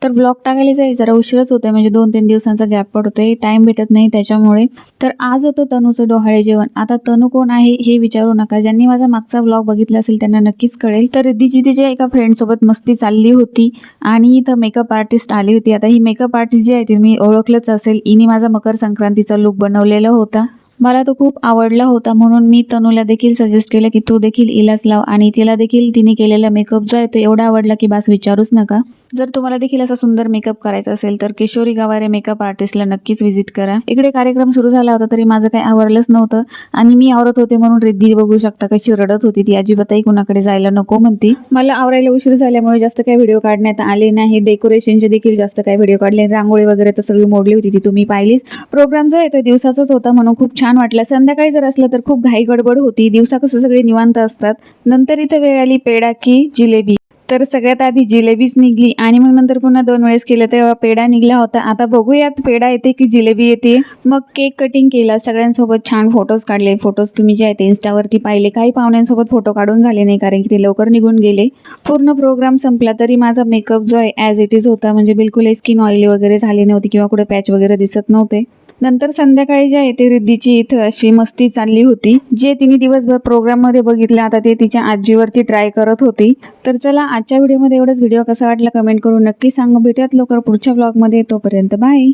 तर ब्लॉग टाकायला जाईल जरा उशीरच होतोय, म्हणजे 2-3 दिवसांचा गॅप पडतोय, टाइम भेटत नाही त्याच्यामुळे. तर आज होतं तनूचं डोहाळे जेवण. आता तनू कोण आहे हे विचारू नका, ज्यांनी माझा मागचा ब्लॉग बघितला असेल त्यांना नक्कीच कळेल. तर रिद्धीची तिच्या एका फ्रेंडसोबत मस्ती चालली होती आणि इथं मेकअप आर्टिस्ट आली होती. आता ही मेकअप आर्टिस्ट जी आहे ती मी ओळखलंच असेल, हिने माझा मकर संक्रांतीचा लुक बनवलेला होता. मला तो खूप आवडला होता, म्हणून मी तनूला देखील सजेस्ट केलं की तू देखील इलाच लाव, आणि तिला देखील तिने केलेला मेकअप जो आहे तो एवढा आवडला की बस विचारूच नका. जर तुम्हाला देखील असा सुंदर मेकअप करायचा असेल तर किशोरी गवारे मेकअप आर्टिस्टला नक्कीच व्हिजिट करा. इकडे कार्यक्रम सुरू झाला होता तरी माझं काही आवरलंच नव्हतं आणि मी आवरत होते म्हणून रिद्धी बघू शकता कशी रडत होती. ती अजिबातही कुणाकडे जायला नको म्हणती. मला आवरायला उशीर झाल्यामुळे जास्त काही व्हिडिओ काढण्यात आले नाही. डेकोरेशनचे देखील जास्त काही व्हिडिओ काढले. रांगोळी वगैरे तर सगळी मोडली होती, ती तुम्ही पाहिलीच. प्रोग्राम जो आहे तो दिवसाचाच होता म्हणून खूप छान वाटलं. संध्याकाळी जर असलं तर खूप घाई गडबड होती. दिवसा कसं सगळे निवांत असतात. नंतर इथं वेळ आली पेढा की जिलेबी. तर सगळ्यात आधी जिलेबीच निघली आणि मग नंतर पुन्हा 2 वेळेस केलं तेव्हा पेढा निघला होता. आता बघूयात पेढा येते की जिलेबी येते. मग केक कटिंग केला, सगळ्यांसोबत छान फोटोज काढले. फोटोज तुम्ही जे आहेत इन्स्टावरती पाहिले. काही पाहुण्यांसोबत फोटो काढून झाले नाही कारण की ते लवकर निघून गेले. पूर्ण प्रोग्राम संपला तरी माझा मेकअप जो आहे ॲज इट इज होता, म्हणजे बिलकुल स्किन ऑइली वगैरे झाली नव्हती किंवा कुठे पॅच वगैरे दिसत नव्हते. नंतर संध्याकाळी जे आहे ते रिद्धीची इथं अशी मस्ती चालली होती, जे तिने दिवसभर प्रोग्राममध्ये बघितलं आता ते तिच्या आजीवरती ट्राय करत होती. तर चला आजच्या व्हिडिओमध्ये एवढंच. व्हिडिओ कसा वाटला कमेंट करून नक्की सांगा. भेटूयात लवकर पुढच्या ब्लॉगमध्ये. तोपर्यंत बाय.